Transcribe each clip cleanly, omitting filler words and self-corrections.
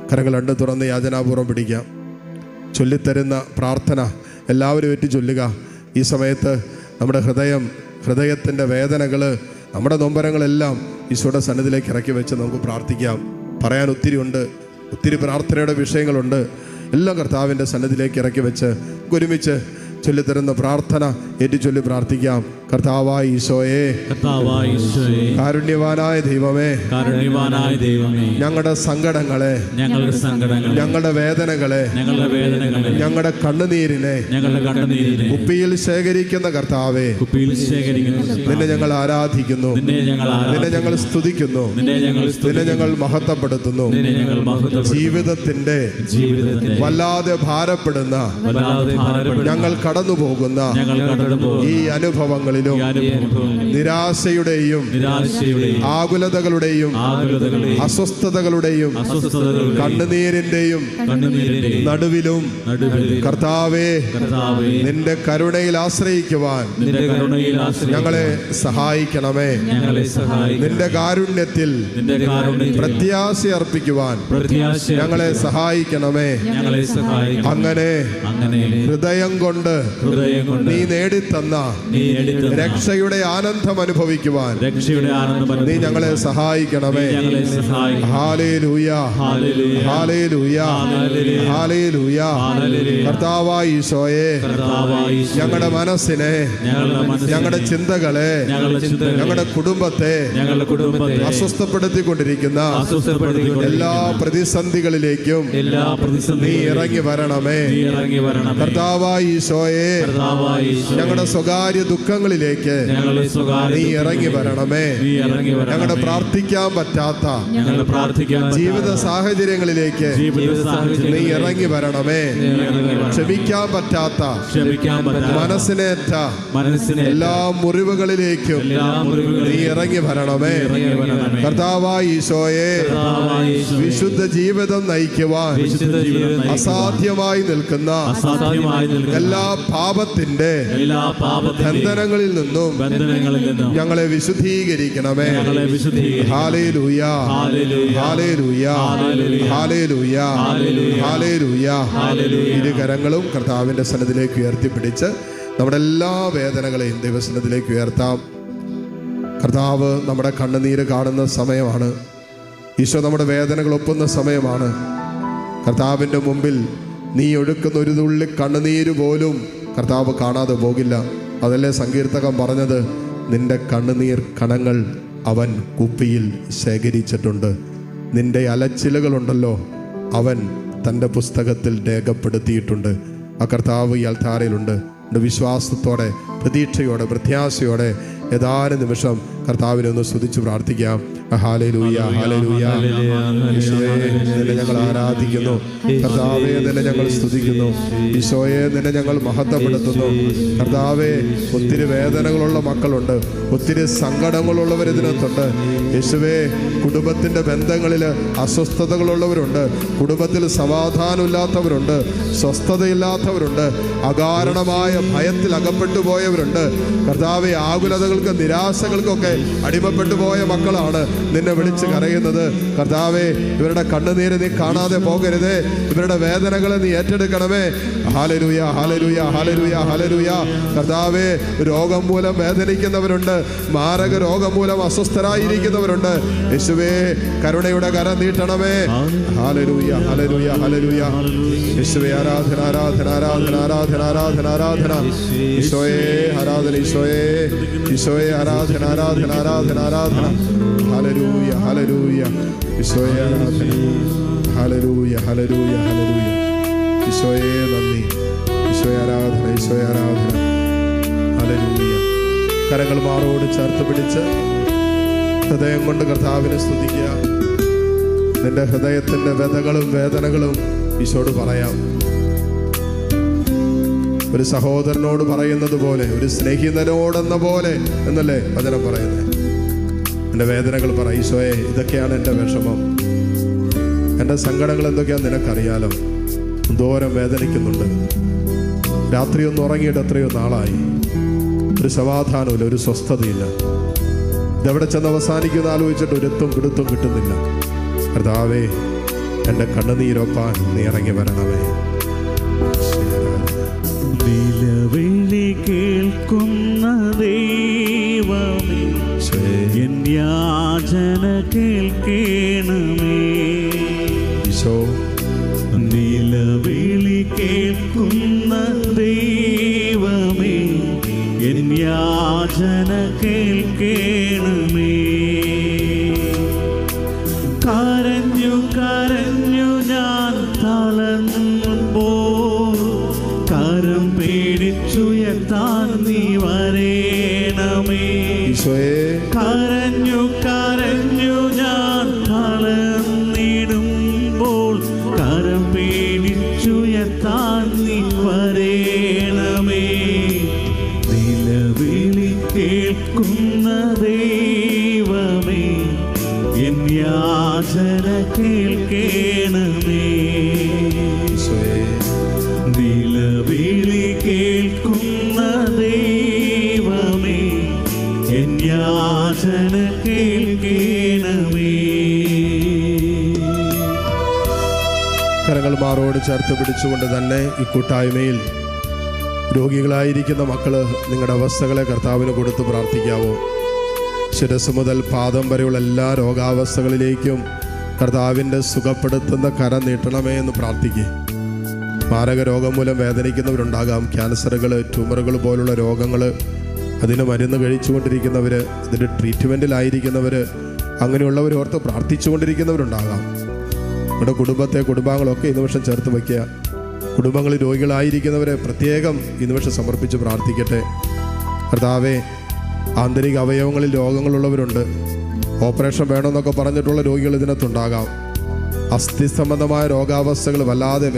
കരങ്ങൾ രണ്ട് തുറന്ന് യാചനാപൂർവ്വം പിടിക്കാം. ചൊല്ലിത്തരുന്ന പ്രാർത്ഥന എല്ലാവരും ഏറ്റ് ചൊല്ലുക. ഈ സമയത്ത് നമ്മുടെ ഹൃദയത്തിൻ്റെ വേദനകൾ, നമ്മുടെ നൊമ്പരങ്ങളെല്ലാം ഈശോയുടെ സന്നിധിയിലേക്ക് ഇറക്കി വെച്ച് നമുക്ക് പ്രാർത്ഥിക്കാം. പറയാൻ ഒത്തിരി ഉണ്ട്, ഒത്തിരി പ്രാർത്ഥനയുടെ വിഷയങ്ങളുണ്ട്. എല്ലാം കർത്താവിൻ്റെ സന്നിധിയിലേക്ക് ഇറക്കി വെച്ച് ഒരുമിച്ച് ചൊല്ലിത്തരുന്ന പ്രാർത്ഥന ഏറ്റുചൊല്ലി പ്രാർത്ഥിക്കാം. കർത്താവായ ഈശോയെ, കാരുണ്യവാനായ ദൈവമേ, ഞങ്ങളുടെ സങ്കടങ്ങളെ, ഞങ്ങളുടെ വേദനകളെ, ഞങ്ങളുടെ കണ്ണുനീരിനെ കുപ്പിയിൽ ശേഖരിക്കുന്ന കർത്താവേ, നിന്നെ ഞങ്ങൾ ആരാധിക്കുന്നു, നിന്നെ ഞങ്ങൾ സ്തുതിക്കുന്നു, നിന്നെ ഞങ്ങൾ മഹത്വപ്പെടുത്തുന്നു. ജീവിതത്തിന്റെ വല്ലാതെ ഭാരപ്പെടുന്ന ഞങ്ങൾ കടന്നു പോകുന്ന ഈ അനുഭവങ്ങളിലും നിരാശയുടെയും ആകുലതകളുടെയും അസ്വസ്ഥതകളുടെയും കണ്ണുനീരിന്റെയും നടുവിലും കർത്താവേ, നിന്റെ കരുണയിൽ ആശ്രയിക്കുവാൻ ഞങ്ങളെ സഹായിക്കണമേ. നിന്റെ കാരുണ്യത്തിൽ പ്രത്യാശ അർപ്പിക്കുവാൻ ഞങ്ങളെ സഹായിക്കണമേ. അങ്ങനെ ഹൃദയം കൊണ്ട് നീ നേടിത്തന്ന രക്ഷയുടെ ആനന്ദം അനുഭവിക്കുവാൻ നീ ഞങ്ങളെ സഹായിക്കണമേ. ഹല്ലേലൂയ, ഹല്ലേലൂയ, ഹല്ലേലൂയ. കർത്താവായ ഈശോയെ, ഞങ്ങളുടെ മനസ്സിനെ, ഞങ്ങളുടെ ചിന്തകളെ, ഞങ്ങളുടെ കുടുംബത്തെ അസ്വസ്ഥപ്പെടുത്തിക്കൊണ്ടിരിക്കുന്ന എല്ലാ പ്രതിസന്ധികളിലേക്കും നീ ഇറങ്ങി വരണമേ. കർത്താവായ ഈശോയെ, ഞങ്ങളുടെ സ്വകാര്യ ദുഃഖങ്ങളിലേക്ക് നീ ഇറങ്ങി വരണമേ. ഞങ്ങളുടെ പ്രാർത്ഥിക്കാൻ പറ്റാത്ത ജീവിത സാഹചര്യങ്ങളിലേക്ക് നീ ഇറങ്ങി വരണമേ. ക്ഷമിക്കാൻ പറ്റാത്ത മനസ്സിനേറ്റ എല്ലാ മുറിവുകളിലേക്കും നീ ഇറങ്ങി വരണമേ. കർത്താവായ ഈശോയെ, വിശുദ്ധ ജീവിതം നയിക്കുവാൻ അസാധ്യമായി നിൽക്കുന്ന എല്ലാ പാപത്തിന്റെ ബന്ധനങ്ങളിൽ നിന്നും ഞങ്ങളെ വിശുദ്ധീകരിക്കണമേ. ഹല്ലേലൂയ, ഹല്ലേലൂയ, ഹല്ലേലൂയ, ഹല്ലേലൂയ. ഇരു കരങ്ങളും കർത്താവിന്റെ സന്നിധിയിലേക്ക് ഉയർത്തിപ്പിടിച്ച് നമ്മുടെ എല്ലാ വേദനകളെയും ദൈവസന്നിധിയിലേക്ക് ഉയർത്താം. കർത്താവ് നമ്മുടെ കണ്ണുനീര് കാണുന്ന സമയമാണ്. ഈശോ നമ്മുടെ വേദനകൾ ഒപ്പുന്ന സമയമാണ്. കർത്താവിൻ്റെ മുമ്പിൽ നീ ഒഴുക്കുന്ന ഒരു തുള്ളി കണ്ണുനീര് പോലും കർത്താവ് കാണാതെ പോകില്ല. അതല്ലേ സങ്കീർത്തകൻ പറഞ്ഞത്, നിന്റെ കണ്ണുനീർ കണങ്ങൾ അവൻ കുപ്പിയിൽ ശേഖരിച്ചിട്ടുണ്ട്. നിന്റെ അലച്ചിലുകളുണ്ടല്ലോ അവൻ തൻ്റെ പുസ്തകത്തിൽ രേഖപ്പെടുത്തിയിട്ടുണ്ട്. ആ കർത്താവ് ഈ അൽത്താരയിലുണ്ട്. വിശ്വാസത്തോടെ, പ്രതീക്ഷയോടെ, പ്രത്യാശയോടെ ഏതാനും നിമിഷം കർത്താവിനെ ഒന്ന് സ്തുതിച്ച് പ്രാർത്ഥിക്കാം. Hallelujah, hallelujah. ഈശോയെ, നിന്നെ ഞങ്ങൾ ആരാധിക്കുന്നു. കർത്താവേ, നിന്നെ ഞങ്ങൾ സ്തുതിക്കുന്നു. ഈശോയെ, നിന്നെ ഞങ്ങൾ മഹത്വപ്പെടുത്തുന്നു. കർത്താവേ, ഒത്തിരി വേദനകളുള്ള മക്കളുണ്ട്, ഒത്തിരി സങ്കടങ്ങളുള്ളവർ ഇതിനകത്തുണ്ട്. യേശുവേ, കുടുംബത്തിൻ്റെ ബന്ധങ്ങളിൽ അസ്വസ്ഥതകളുള്ളവരുണ്ട്, കുടുംബത്തിൽ സമാധാനമില്ലാത്തവരുണ്ട്, സ്വസ്ഥതയില്ലാത്തവരുണ്ട്, അകാരണമായ ഭയത്തിൽ അകപ്പെട്ടു പോയവരുണ്ട്. കർത്താവേ, ആകുലതകൾക്ക്, നിരാശകൾക്കൊക്കെ അടിമപ്പെട്ടു പോയ മക്കളാണ് നിന്നെ വിളിച്ച് കരയുന്നത്. കർത്താവേ, ഇവരുടെ കണ്ണുനീര് നീ കാണാതെ പോകരുതേ. ഇവരുടെ വേദനകളെ നീ ഏറ്റെടുക്കണമേ. ഹല്ലേലൂയ, ഹല്ലേലൂയ, ഹല്ലേലൂയ, ഹല്ലേലൂയ. കർത്താവേ, രോഗം മൂലം വേദനിക്കുന്നവരുണ്ട്, മാരക രോഗം മൂലം അസ്വസ്ഥരായിരിക്കുന്നവരുണ്ട്. യേശുവേ, കരുണയുടെ കരം നീട്ടണമേ. ഹല്ലേലൂയ, ഹല്ലേലൂയ, ഹല്ലേലൂയ. യേശുവേ, ആരാധന, ആരാധന, ആരാധന, ആരാധന, ആരാധന, ആരാധന. ഈശോയെ ആരാധന, ഈശോയെ, ഈശോയെ ആരാധന, ആരാധന, ആരാധന, ആരാധന. Hallelujah, hallelujah. ഈശോയെ ആരാധന. ഹല്ലേലൂയ, ഹല്ലേലൂയ, ഹല്ലേലൂയ. ഈശോയെ നന്ദി. ഈശോയെ ആരാധന, ഈശോയെ ആരാധന. ഹല്ലേലൂയ. കരങ്ങൾ മാറോട് ചേർത്ത് പിടിച്ച് ഹൃദയം കൊണ്ട് കർത്താവിനെ സ്തുതിക്കുക. നിന്റെ ഹൃദയത്തിൻ്റെ വ്യതകളും വേദനകളും ഈശോട് പറയാം. ഒരു സഹോദരനോട് പറയുന്നത് പോലെ, ഒരു സ്നേഹിതനോടെന്ന പോലെ എന്നല്ലേ വചനം പറയുന്നത്. എൻ്റെ വേദനകൾ പറ. ഈശോയെ, ഇതൊക്കെയാണ് എൻ്റെ വിഷമം, എൻ്റെ സങ്കടങ്ങൾ എന്തൊക്കെയാണെന്ന് നിനക്കറിയാലോ. എന്തോരം വേദനിക്കുന്നുണ്ട്. രാത്രിയൊന്നും ഉറങ്ങിയിട്ട് എത്രയോ നാളായി. ഒരു സമാധാനമില്ല, ഒരു സ്വസ്ഥതയില്ല. ഇതെവിടെ ചെന്ന് അവസാനിക്കുന്ന ആലോചിച്ചിട്ട് ഒരെത്തും പിടുത്തും കിട്ടുന്നില്ല. കർത്താവേ, എൻ്റെ കണ്ണുനീരൊപ്പാൻ നീ ഇറങ്ങി വരണമേ. നിലവിളി കേൾക്കുന്ന ദൈവമേ, എൻ യാചന കേൾക്കണമേ. ഈശോ, നിലവിളി കേൾക്കുന്ന ദൈവമേ, എൻ യാചന കേൾക്കണമേ. കരഞ്ഞു കരഞ്ഞു ഞാൻ തളർന്നുമ്പോൾ കരം പേടിച്ചുയർത്താൻ നീ വരേണമേ. കരഞ്ഞു കരഞ്ഞു ഞാൻ തളർന്നിടുമ്പോൾ കരം പേടിച്ചുയർത്താൻ നീ വരേണമേ. നിലവിളി കേൾക്കുന്ന ദൈവമേ, എൻ യാചന കേൾക്കണമേ. നിലവിളി കേൾക്കുന്ന ദൈവമേ, എൻ യാചന കേൾക്കണമേ. കരങ്ങൾ മാറോട് ചേർത്ത് പിടിച്ചുകൊണ്ട് തന്നെ ഈ കൂട്ടായ്മയിൽ രോഗികളായിരിക്കുന്ന മക്കള് നിങ്ങളുടെ അവസ്ഥകളെ കർത്താവിന് കൊടുത്ത് പ്രാർത്ഥിക്കാവോ? ശിരസ് മുതൽ പാദം വരെയുള്ള എല്ലാ രോഗാവസ്ഥകളിലേക്കും കർത്താവിൻ്റെ സുഖപ്പെടുത്തുന്ന കരം നീട്ടണമേ എന്ന് പ്രാർത്ഥിക്കുക. മാരക രോഗം മൂലം വേദനിക്കുന്നവരുണ്ടാകാം. ക്യാൻസറുകൾ, ട്യൂമറുകൾ പോലുള്ള രോഗങ്ങൾ, അതിന് മരുന്ന് കഴിച്ചുകൊണ്ടിരിക്കുന്നവർ, അതിൻ്റെ ട്രീറ്റ്മെൻറ്റിലായിരിക്കുന്നവർ, അങ്ങനെയുള്ളവർ ഓർത്ത് പ്രാർത്ഥിച്ചുകൊണ്ടിരിക്കുന്നവരുണ്ടാകാം. നമ്മുടെ കുടുംബത്തെ, കുടുംബാംഗങ്ങളൊക്കെ ഈ നിമിഷം ചേർത്ത് വയ്ക്കുക. കുടുംബങ്ങളിൽ രോഗികളായിരിക്കുന്നവരെ പ്രത്യേകം ഈ നിമിഷം സമർപ്പിച്ച് പ്രാർത്ഥിക്കട്ടെ. കർത്താവേ, ആന്തരിക അവയവങ്ങളിൽ രോഗങ്ങളുള്ളവരുണ്ട്. ഓപ്പറേഷൻ വേണമെന്നൊക്കെ പറഞ്ഞിട്ടുള്ള രോഗികൾ ഇതിനകത്തുണ്ടാകാം. അസ്ഥി സംബന്ധമായ രോഗാവസ്ഥകൾ വല്ലാതെ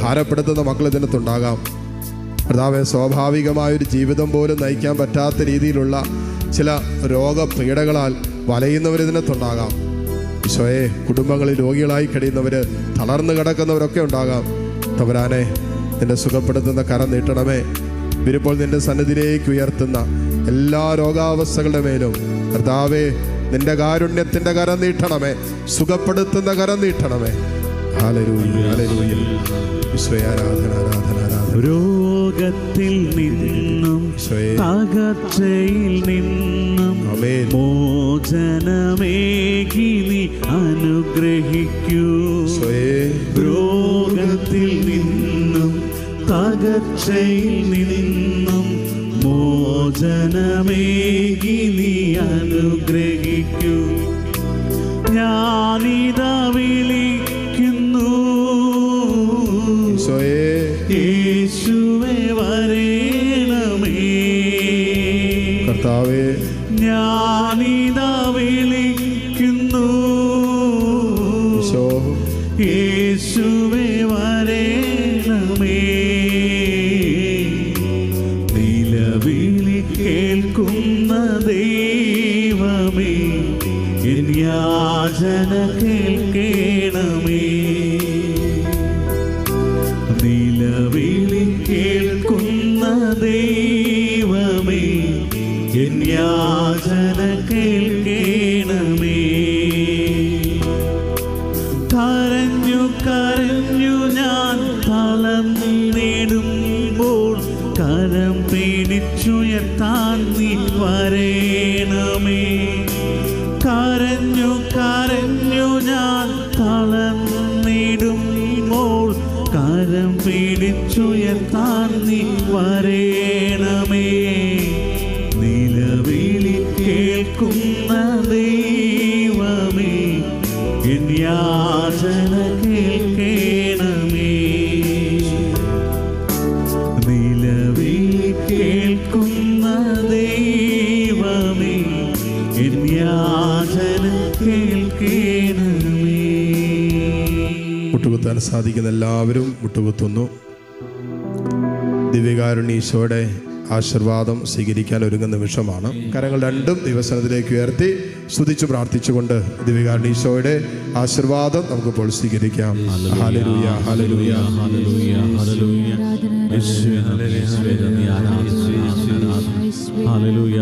ഭാരപ്പെടുത്തുന്ന മക്കൾ ഇതിനകത്തുണ്ടാകാം. കർത്താവേ, സ്വാഭാവികമായൊരു ജീവിതം പോലും നയിക്കാൻ പറ്റാത്ത രീതിയിലുള്ള ചില രോഗപീഠകളാൽ വലയുന്നവരിതിനകത്തുണ്ടാകാം. ഈശോയെ, കുടുംബങ്ങളിൽ രോഗികളായി കഴിയുന്നവർ, തളർന്നു കിടക്കുന്നവരൊക്കെ ഉണ്ടാകാം. തമ്പുരാനെ, നിന്റെ സുഖപ്പെടുത്തുന്ന കരം നീട്ടണമേ. ഇവരിപ്പോൾ നിന്റെ സന്നിധിയിലേക്ക് ഉയർത്തുന്ന എല്ലാ രോഗാവസ്ഥകളുടെ മേലും കർത്താവേ, നിന്റെ കാരുണ്യത്തിൻ്റെ കരം നീട്ടണമേ, സുഖപ്പെടുത്തുന്ന കരം നീട്ടണമേ. Hallelujah, hallelujah. ഈശോയെ, ആരാധന, ആരാധന, ആരാധന. രോഗത്തിൽ നിന്നും തകർച്ചയിൽ നിന്നും മോചനമേകി നീ അനുഗ്രഹിക്കൂ. രോഗത്തിൽ നിന്നും തകർച്ചയിൽ നിന്നും മോചനമേകി നീ അനുഗ്രഹിക്കൂ. ഞാനിതാ വിളിക്കുന്നു, യേശുവേ വരേണമേ. കർത്താവേ, ഞാനിതാ വിളിക്കുന്നു, യേശുവേ വരേണമേ. നിലവിളി കേൾക്കുന്ന ദൈവമേ, എൻ യാചന കേൾക്കണമേ. നിലവിളി കേൾക്കുന്ന ദൈവമേ, എൻ യാചന കേൾക്കണമേ. കരഞ്ഞു കരഞ്ഞു ഞാൻ തളർന്നിടുമ്പോൾ കരം പിടിച്ചുയർത്താൻ നീ വരേണമേ. കരഞ്ഞു കരഞ്ഞു ഞാൻ തളർന്നിടുമ്പോൾ കരം പിടിച്ചുയർത്താൻ നീ വരേണമേ. നിലവിളി കേൾക്കുന്ന ദൈവമേ, എൻ യാചന കേൾക്കണമേ. നിലവിളി കേൾക്കുന്ന ദൈവമേ, എൻ യാചന കേൾക്കണമേ. മുട്ടുകുത്താൻ സാധിക്കുന്ന എല്ലാവരും മുട്ടുകുത്തുന്നു. ദിവ്യകാരുണ്യ ആശീർവാദം സ്വീകരിക്കാൻ ഒരുങ്ങുന്ന നിമിഷമാണ്. കരങ്ങൾ രണ്ടും ദൈവസന്നിധിയിലേക്ക് ഉയർത്തി സ്തുതിച്ച് പ്രാർത്ഥിച്ചുകൊണ്ട് ദിവ്യകാരുണ്യ ആശീർവാദം നമുക്കിപ്പോൾ സ്വീകരിക്കാം. ഹല്ലേലൂയ, ഹല്ലേലൂയ, ഹല്ലേലൂയ, ഹല്ലേലൂയ. യേശുവേ, ഹല്ലേലൂയ, ഹല്ലേലൂയ, ഹല്ലേലൂയ.